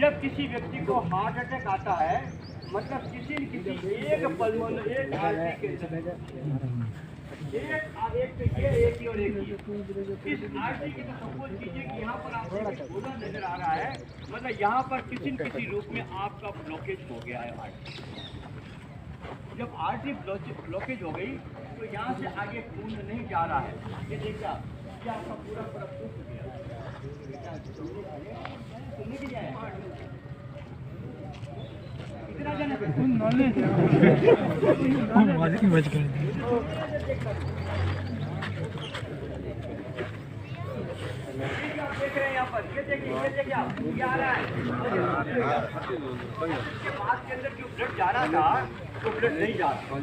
जब किसी व्यक्ति को हार्ट अटैक आता है, मतलब किसी न किसी एक पल्मोन एक आर्टरी के एक ये एक ही और एक ही इस आर्टरी की तो सपोज कीजिए कि यहाँ पर आपको गोला नजर आ रहा है, मतलब यहाँ पर किसी न किसी रूप में आपका ब्लॉकेज हो गया है आर्टरी। जब आर्टरी ब्लॉकेज हो गई तो यहाँ से आगे खून नहीं जा रहा है। ये देखिए ये आपका पूरा पूरा टूट गया। इतना जाने नॉलेज बच गए। देख रहे हैं यहाँ पर, ये देखिए आप ये आ रहा है। बात के अंदर जो ब्लड जा रहा था तो ब्लड नहीं जा रहा।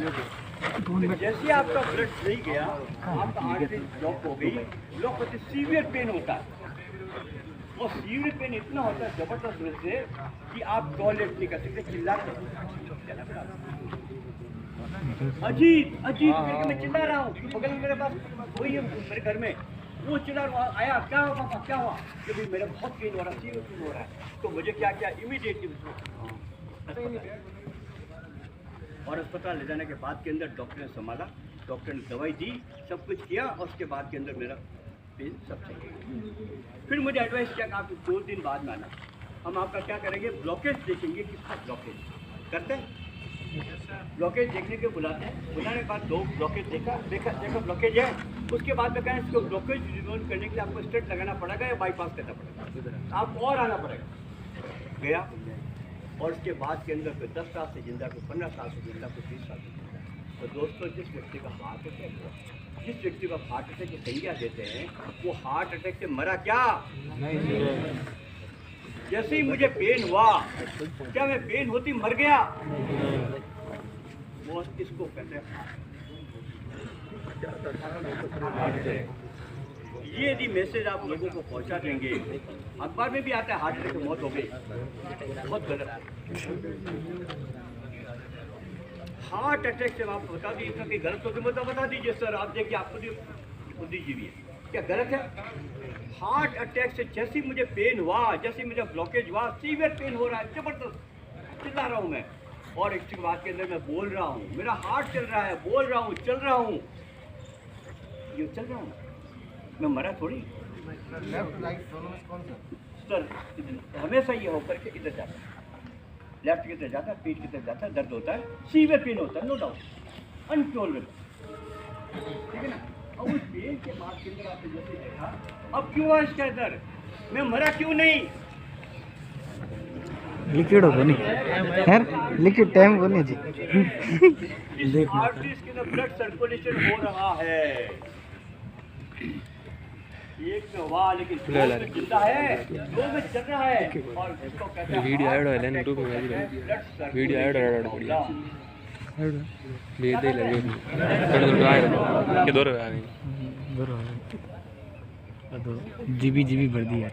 तो जैसे आपका ब्लड नहीं गया, आपका आर्टरी ब्लॉक हो गई। ब्लॉक होते सीवियर पेन होता है, और सीवियर पेन इतना होता है जबरदस्त रूप से कि आप टॉयलेट नहीं कर सकते, चिल्लाते। अजीत अजीत करके मैं चिल्ला रहा हूँ, बगल में मेरे पास वही है मेरे घर में, वो चिल्ला आया, क्या हुआ पापा क्या हुआ? कि भाई मेरा बहुत पेन हो रहा है, सीवियर पेन हो रहा है। तो मुझे क्या किया, इमीडिएटली और अस्पताल ले जाने के बाद के अंदर डॉक्टर ने संभाला, डॉक्टर ने दवाई दी, सब कुछ किया, और उसके बाद के अंदर मेरा पेन सब सही। फिर मुझे एडवाइस किया कि आप 2 दिन बाद में आना, हम आपका क्या करेंगे, ब्लॉकेज देखेंगे, किसका ब्लॉकेज करते हैं। ब्लॉकेज देखने के बुलाते हैं, बुलाने के बाद 2 ब्लॉकेज देखा ब्लॉकेज है। उसके बाद में कहें इसको ब्लॉकेज रिमूव करने के लिए आपको स्टेंट लगाना पड़ेगा या बाईपास करना पड़ेगा, आपको और आना पड़ेगा। गया, और उसके बाद के अंदर कोई 10 साल से जिंदा, कोई 15 साल से जिंदा, कोई 20 साल से जिंदा। तो दोस्तों, जिस व्यक्ति का हार्ट अटैक हुआ, जिस व्यक्ति को हार्ट अटैक की संज्ञा देते हैं, वो हार्ट अटैक से मरा क्या नहीं। जैसे ही मुझे पेन हुआ, क्या मैं पेन होती मर गया? वो इसको कहते हैं। ये यदि मैसेज आप लोगों को पहुंचा देंगे, अखबार में भी आता है हार्ट अटैक से मौत हो गई, बहुत गलत है। हार्ट अटैक से आप बता दीजिए कि गलत हो तो मतलब बता दीजिए सर, आप देखिए आपको बुद्धिजीवी है, क्या गलत है? हार्ट अटैक से जैसे मुझे पेन हुआ, जैसे मुझे ब्लॉकेज हुआ, सीवियर पेन हो रहा है, जबरदस्त चिल्ला रहा हूँ मैं, और एक बात के अंदर मैं बोल रहा हूँ, मेरा हार्ट चल रहा है, बोल रहा हूँ, चल रहा हूँ, ये चल रहा हूँ, मैं मरा थोड़ी। सर हमेशा ये होकर के इधर जाता है, लेफ्ट की तरफ जाता है, पीठ की तरफ जाता है, दर्द होता है, सीवियर पेन होता है, नो डाउट, अनकंट्रोलेबल, ठीक है ना। और उस पेन के बाद के अंदर आपने जैसे देखा, अब क्यों है इसके अंदर, मैं मरा क्यों नहीं? लिक्विड हो नहीं यार, लिक्विड टाइम को नहीं जी। आर्टरीज के अंदर ब्लड सर्कुलेशन हो रहा है, एक में हुआ लेकिन 2 में जिंदा है, 2 में चल रहा है, और इसको कहते हैं वीडियो ऐड हो रहा है यूट्यूब में, वीडियो ऐड हो रहा है बढ़िया ले दे लगे कड़ आ रहा के दो रहा है ಅದು जीबी भर दी यार।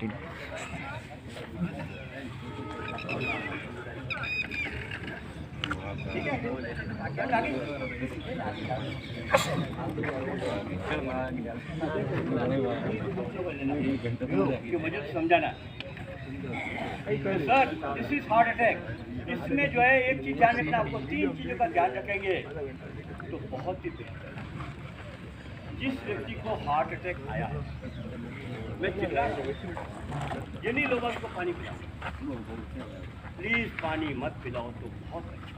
ठीक है, मुझे समझाना sir, this is heart attack. इसमें जो है एक चीज ध्यान रखना, आपको 3 चीजों का ध्यान रखेंगे तो बहुत ही बेहतर। जिस व्यक्ति को हार्ट अटैक आया, मैं चिल्ला रहा हूं, ये नहीं लोगों को पानी पिलाओ, प्लीज पानी मत पिलाओ तो बहुत अच्छा।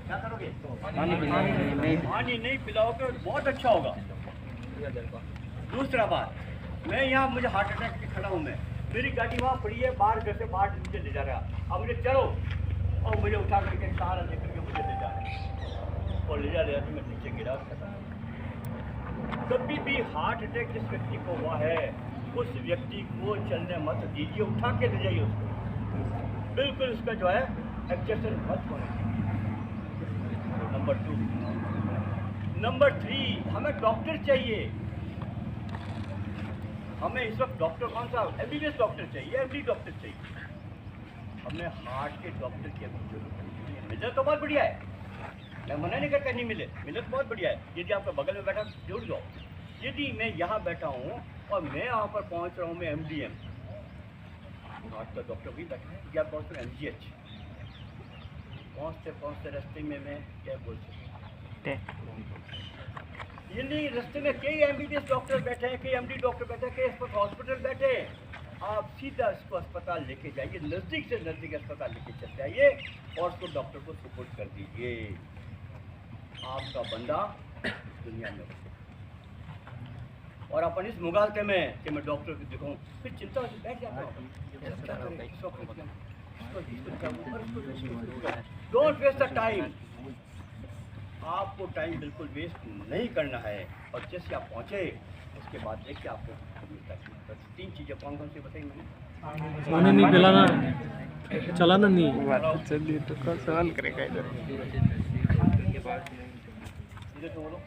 क्या करोगे? पानी नहीं पिलाओगे तो बहुत अच्छा होगा। दूसरा बात, मैं यहाँ, मुझे हार्ट अटैक पे खड़ा हूँ, मैं, मेरी गाड़ी वहाँ पड़ी है, बाहर घर से बाहर मुझे ले जा रहा है, अब मुझे चलो, और मुझे उठा करके सहारा दे करके मुझे ले जा रहा है, और ले जा रहा है तो मैं नीचे गिरा। कभी भी हार्ट अटैक जिस व्यक्ति को हुआ है, उस व्यक्ति को चलने मत दीजिए, उठा के ले जाइए उसको, बिल्कुल उसका जो है एक्सरसाइज मत होना चाहिए। नंबर 2, नंबर 3, हमें डॉक्टर चाहिए। हमें इस वक्त डॉक्टर कौन सा, एमबीबीएस डॉक्टर चाहिए, एमडी डॉक्टर चाहिए। हमें हार्ट के डॉक्टर की जरूरत है। मिले तो बहुत बढ़िया है, मैं मना नहीं करता नहीं मिले, मिले तो बहुत बढ़िया है। यदि आपका बगल में बैठा जुड़ जाओ। यदि मैं यहाँ बैठा हूँ और मैं यहाँ पर पहुँच रहा हूँ, मैं एमडीएम, आज तो डॉक्टर भी बैठा है या पहुँचते MGH पहुँचते रास्ते में मैं क्या बोल सकता ये नहीं, रास्ते में कई MBBS डॉक्टर बैठे हैं, कई MD डॉक्टर बैठे हैं, कई हॉस्पिटल बैठे हैं। आप सीधा इसको अस्पताल लेके जाइए, नज़दीक से नज़दीक अस्पताल लेके चल जाइए और उसको डॉक्टर को सपोर्ट कर दीजिए। आपका बंदा दुनिया में और अपन इस मुगालते में कि मैं डॉक्टर को दिखाऊं, फिर चिंता होती बैठ जाता हूँ। Don't waste the time. आपको टाइम बिल्कुल वेस्ट नहीं करना है। और जैसे आप पहुँचे उसके बाद देखिए आपको तीन चीज़ें कौन कौन सी बताई मैंने? पानी नहीं पिलाना, चलाना नहीं। चलिए तो कौन सवाल करेगा इधर? इधर तो बोलो।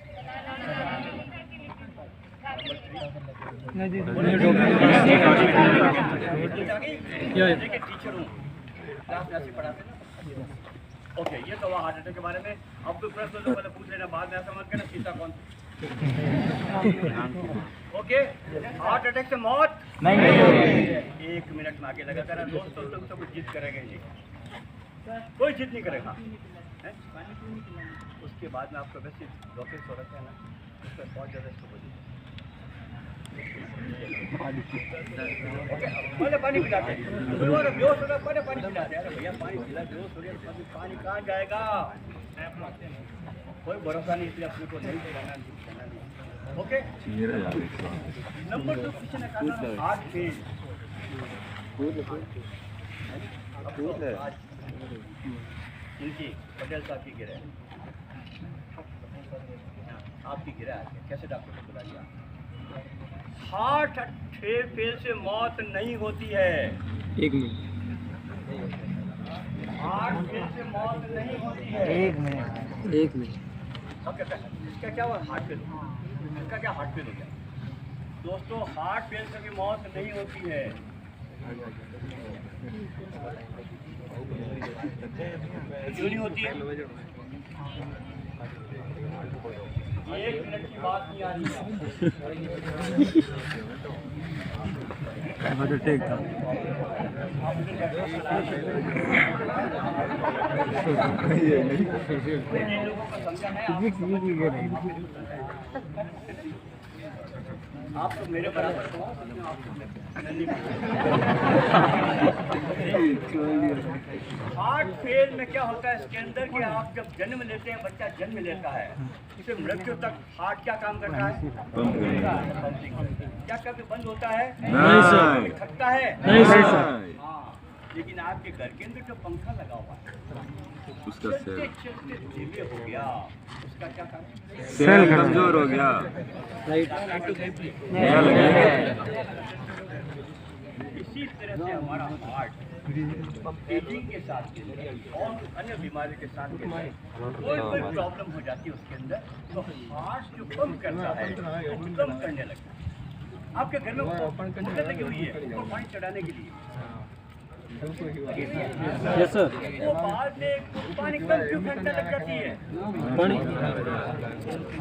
देखिए टीचर हूँ, क्लास में ऐसे पढ़ाते ना। ओके, ये तो हुआ हार्ट अटैक के बारे में। अब कोई प्रश्न तो पहले पूछ लेना, बाद में ऐसा मत करना सीता कौन। ओके, हार्ट अटैक से मौत नहीं। 1 मिनट में आगे लगा कर दोस्तों, तुम सब जिद करेंगे जी, कोई जिद नहीं करेगा। उसके बाद में आपको वैसे डॉक्टर हो रखा है ना, उस पर बहुत ज़्यादा इसको बोलिए पहले पानी पिलाते हैं, बेहोश हो रहा पहले पानी पिलाते हैं। अरे भैया पानी पिला, बेहोश हो रही है, पानी कहाँ जाएगा? कोई भरोसा नहीं, इसलिए अपने को नहीं पिलाना नहीं। ओके, नंबर 2 किसी ने कहा हार्ट फेल। इनकी पटेल साहब की गिरा है, आपकी गिरा है, कैसे डॉक्टर को बुला लिया? हार्ट फेल से मौत नहीं होती है। 1 मिनट। हार्ट फेल से मौत नहीं होती है। 1 मिनट। अब कहता है इसका क्या हुआ? Heart fail. इसका क्या हार्ट फेल हो गया? दोस्तों, हार्ट फेल से भी मौत नहीं होती है। क्यों नहीं होती है? 1 मिनट की बात नहीं आ रही है। हार्ट अटैक था। लोगों को समझाना है आप तो मेरे बराबर हो, हार्ट फेल में क्या होता है इसके अंदर कि आप जब जन्म लेते हैं, बच्चा जन्म लेता है, उसे मृत्यु तक हार्ट क्या काम करता है? क्या कभी बंद होता है? नहीं सर। थकता है? नहीं सर। हाँ, लेकिन आपके घर के अंदर जो पंखा लगा हुआ है उसका चलते चलते धीमे हो गया, उसका क्या काम? सेल कमजोर हो गया। इसी तरह से हमारा हार्ट एजिंग के साथ और अन्य बीमारी के साथ कोई प्रॉब्लम हो जाती है उसके अंदर, तो हार्ट जो पंप करता है वो कम करने लगता है। आपके घर में मोटर लगी हुई है वो पानी चढ़ाने के लिए, यस सर। वो बाद में पानी कम क्यों फेंकने लग जाती है? पानी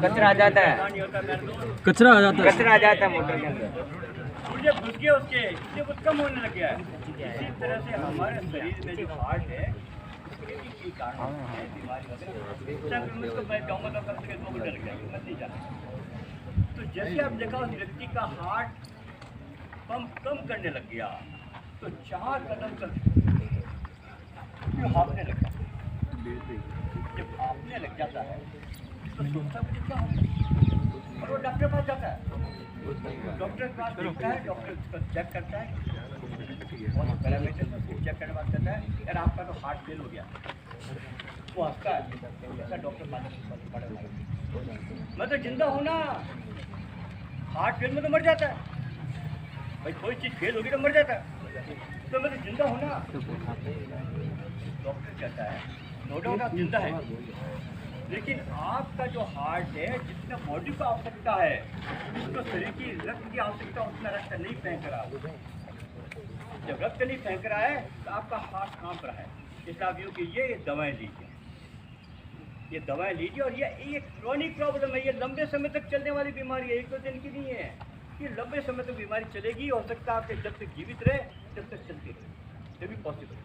कचरा आ जाता है, पानी होता है मेरे दोस्त, कचरा आ जाता है। कचरा आ जाता है मोटर के अंदर। मुझे घुस गया उसके, इसलिए वो कम होने लग गया है। इसी तरह से हमारे शरीर में जो हार्ट है इसके कारण है बीमारी वगैरह। मैं इसको मैं जाऊँगा तो कम से कम 2 घंटे लग जाएंगे, मैं नहीं जाना। तो जैसे आप देखा उस व्यक्ति का हार्ट पंप कम करने लग गया, तो 4 कदम तक हाँफने लग जाता है। जब हाँफने लग जाता है तो सोचता है क्या होगा, और वो डॉक्टर के पास जाता है। डॉक्टर के पास देखता है, डॉक्टर उसको चेक करता है और पैरामीटर चेक करने के बाद कहता है यार आपका तो हार्ट फेल हो गया। वो हंसता है, ऐसा डॉक्टर पड़े मैं तो जिंदा हूँ ना, हार्ट फेल में तो मर जाता है भाई, कोई चीज़ फेल होगी तो मर जाता है, तो मैं तो जिंदा हूँ ना। डॉक्टर कहता है नो डाउट आप जिंदा है, लेकिन आपका जो हार्ट है जितना बॉडी को आवश्यकता है, उसको शरीर की रक्त की आवश्यकता उतना रक्त नहीं फेंक रहा। जब रक्त नहीं फेंक रहा है तो आपका हार्ट कांप रहा है। इसलिए आप यूँ कीजिए, ये दवाएं लीजिए, ये दवाएं लीजिए। और ये क्रोनिक प्रॉब्लम है, ये लंबे समय तक चलने वाली बीमारी है, 1-2 दिन की नहीं है। ये लंबे समय तक बीमारी चलेगी, हो सकता है आपके जब तक जीवित रहे तब तक चलती रहे, ये भी पॉसिबल है।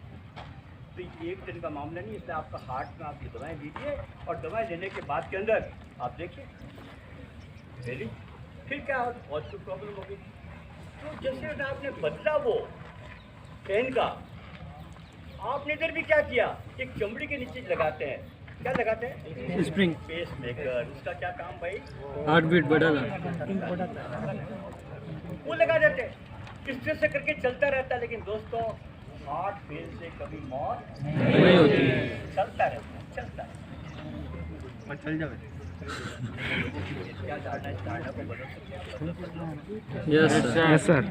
तो ये एक दिन का मामला नहीं, इसलिए आपका हार्ट में आप ये दवाएँ लीजिए और दवाएँ लेने के बाद के अंदर आप देखिए डेली फिर क्या बहुत कुछ प्रॉब्लम होगी। तो जैसे आपने बदला वो पेन का, आपने इधर भी क्या किया, एक चमड़ी के नीचे लगाते हैं, क्या लगाते हैं, स्प्रिंग पेस मेकर। उसका क्या काम भाई, हार्ट बीट बढ़ाना। वो लगा देते हैं, इस तरह से करके चलता रहता है। लेकिन दोस्तों हार्ट फेल से कभी मौत नहीं होती, चलता रहता है, चलता है। चल जावे। क्या धारणा, इस धारणा को बदल सकते हैं। Yes sir.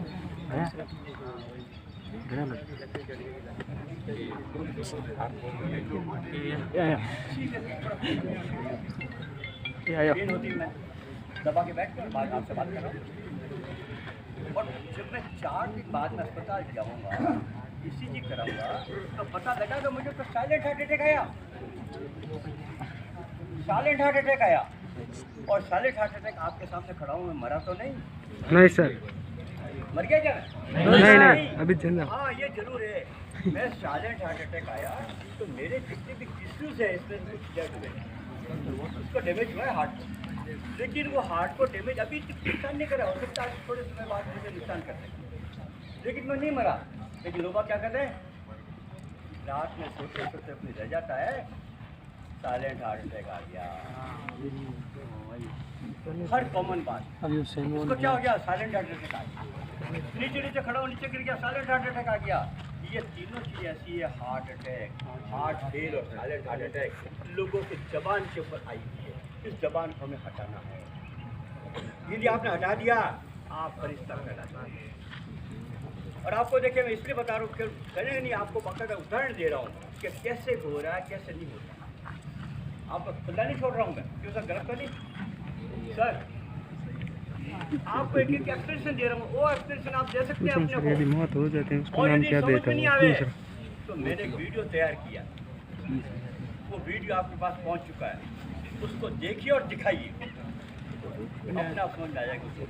पेन होती है, मैं दबा के बैठ कर बाद आपसे बात कर रहा हूँ। और जब मैं 4 दिन बाद में अस्पताल जाऊँगा, ECG कराऊंगा, तो पता लगा कि मुझे तो साइलेंट हार्ट अटैक आया, साइलेंट हार्ट अटैक आया। और साइलेंट हार्ट अटैक आपके सामने खड़ा हूँ, मैं मरा तो नहीं, नहीं सर, मर गया क्या? नहीं अभी जिंदा। हाँ ये जरूर है, मैं साइलेंट हार्ट अटैक आया तो मेरे जितने भी टिश्यूज है इसमें कुछ डेड हुए, उसको डैमेज हुआ है हार्ट को। लेकिन वो हार्ट को डैमेज अभी नुकसान नहीं करा, हो सकता है थोड़े समय बाद मुझे नुकसान कर दे, लेकिन मैं नहीं मरा। लेकिन लोग क्या कहते हैं, रात में सोते सोते अपनी रह जाता है, साइलेंट हार्ट अटैक आ गया। हर कॉमन बात, उसको क्या हो गया, साइलेंट हार्ट अटैक आ गया। नीचे नीचे खड़ा हो, नीचे गिर गया, साइलेंट हार्ट अटैक आ गया। ये तीनों चीज़ ऐसी है, हार्ट अटैक, हार्ट फेल और साइलेंट हार्ट अटैक लोगों की जबान के ऊपर आई हुई है। इस जबान को हमें हटाना है। यदि आपने हटा दिया, आप फरिश्ता कहलाते हैं। और आपको देखिए, मैं इसलिए बता रहा हूँ कि नहीं, आपको बाकायदा उदाहरण दे रहा हूँ कि कैसे हो रहा है, कैसे नहीं हो रहा। आपको खुला नहीं छोड़ रहा हूँ मैं, क्यों सर, गलत तो नहीं सर। आपको एक एक्सप्रेशन दे रहा हूँ, वो एक्सप्रेशन आप दे सकते हैं अपने को। मौत हो जाते हैं, उसको और नाम यदि क्या समझ देता में नहीं है आवे दूसरा। तो मैंने एक वीडियो तैयार किया, वो वीडियो आपके पास पहुंच चुका है, उसको देखिए और दिखाइए, अपना समझ आ जाएगा उसको,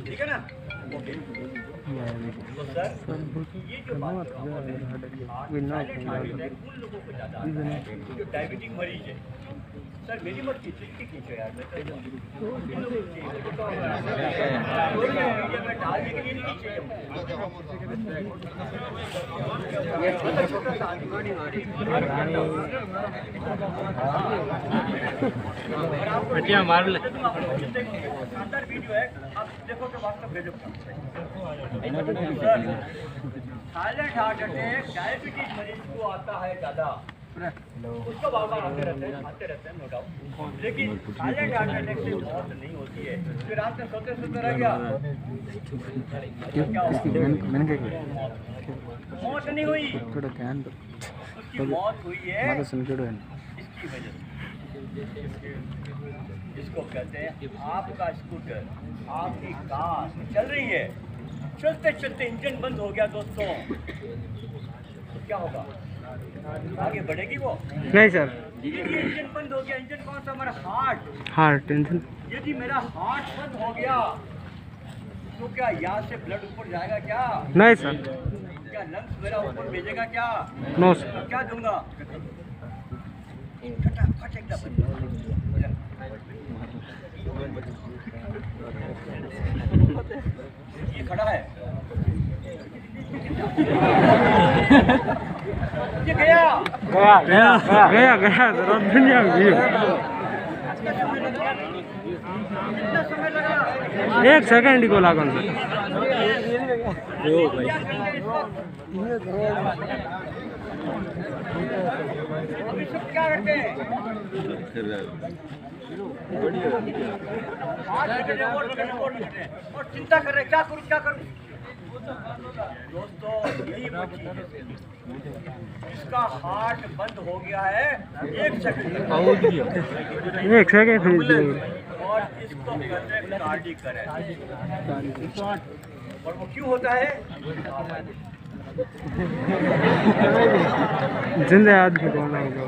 ठीक है ना। ओके, तो सर ये जो बात कर रहा हूं, साइलेंट हार्ट अटैक उन लोगों को ज़्यादा आता है जो डायबिटिक मरीज है। सर मेरी मत खींचो यार, मैं कर दूँ मैं डालने के लिए नहीं चाहिए। छोटा सा पटिया मार ले। शानदार वीडियो है, आप देखो कि वास्तव भेजो। साइलेंट हार्ट अटैक डायबिटीज मरीज को आता है ज़्यादा, उसको बार बार आते रहते हैं नो डाउट, लेकिन साइलेंट हार्ट अटैक से मौत नहीं होती है। फिर रात में सोते सोते रह गया, क्या मैंने क्या किया, मौत नहीं हुई, थोड़ा ध्यान दो, उसकी मौत हुई है सुन के इसकी वजह से। इसको कहते हैं आपका स्कूटर, आपकी कार चल रही है, चलते चलते इंजन बंद हो गया दोस्तों, तो क्या होगा, आगे बढ़ेगी वो नहीं सर। यदि इंजन बंद हो गया, इंजन कौन सा, हमारा हार्ट टेंशन। यदि मेरा हार्ट बंद हो गया तो क्या यहाँ से ब्लड ऊपर जाएगा क्या, नहीं सर। क्या लंग्स मेरा ऊपर भेजेगा क्या, नो सर। क्या दूंगा, फटाफट एकदम ये खड़ा है, ये गया गया सर, अब दुनिया में कितना समय लगा, 1 सेकंड को लागन सर। अभी सब क्या करते हैं, और चिंता कर रहे क्या करूँ क्या करूँ। दोस्तों यही वो चीज है, इसका हार्ट बंद हो गया है 1 सेकंड, 1 सेकंड, और इसको कहते हैं कार्डियक अरेस्ट। और वो क्यों होता है, जिंदा आदमी को होना होगा।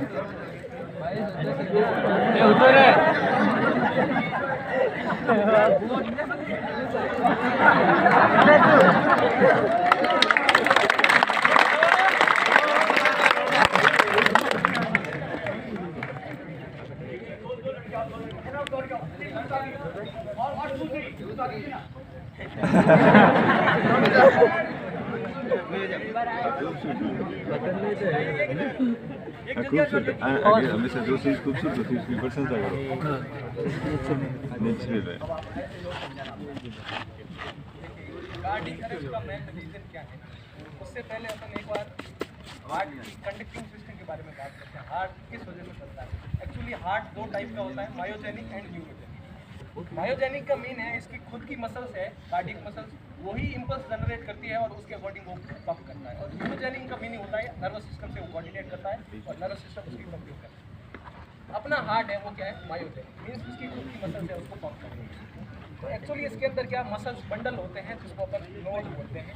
हमेशा जो चीज़ खूबसूरत होती है उसकी प्रशंसा करो। नेचुरल है। उससे पहले अपन एक बार हार्ट की कंडक्टिंग सिस्टम के बारे में बात करते हैं। हार्ट किस वजह से चलता है? एक्चुअली हार्ट दो टाइप का होता है, मायोजेनिक एंड न्यूरोजेनिक। मायोजेनिक का मीन है इसकी खुद की मसल्स है, कार्डियक मसल्स, वही इंपल्स जनरेट करती है और उसके अकॉर्डिंग वो पंप करता है। और न्यूरोजेनिक का मीनिंग होता है नर्वस सिस्टम से वो कोऑर्डिनेट करता है और नर्वस सिस्टम उसकी पंपिंग करता है। अपना हार्ट है वो क्या है? मायोजेनिक, मीन्स उसकी खुद की मसल्स है उसको पंप करती है। तो एक्चुअली इसके अंदर क्या मसल्स बंडल होते हैं जिसको अपन नोड बोलते हैं।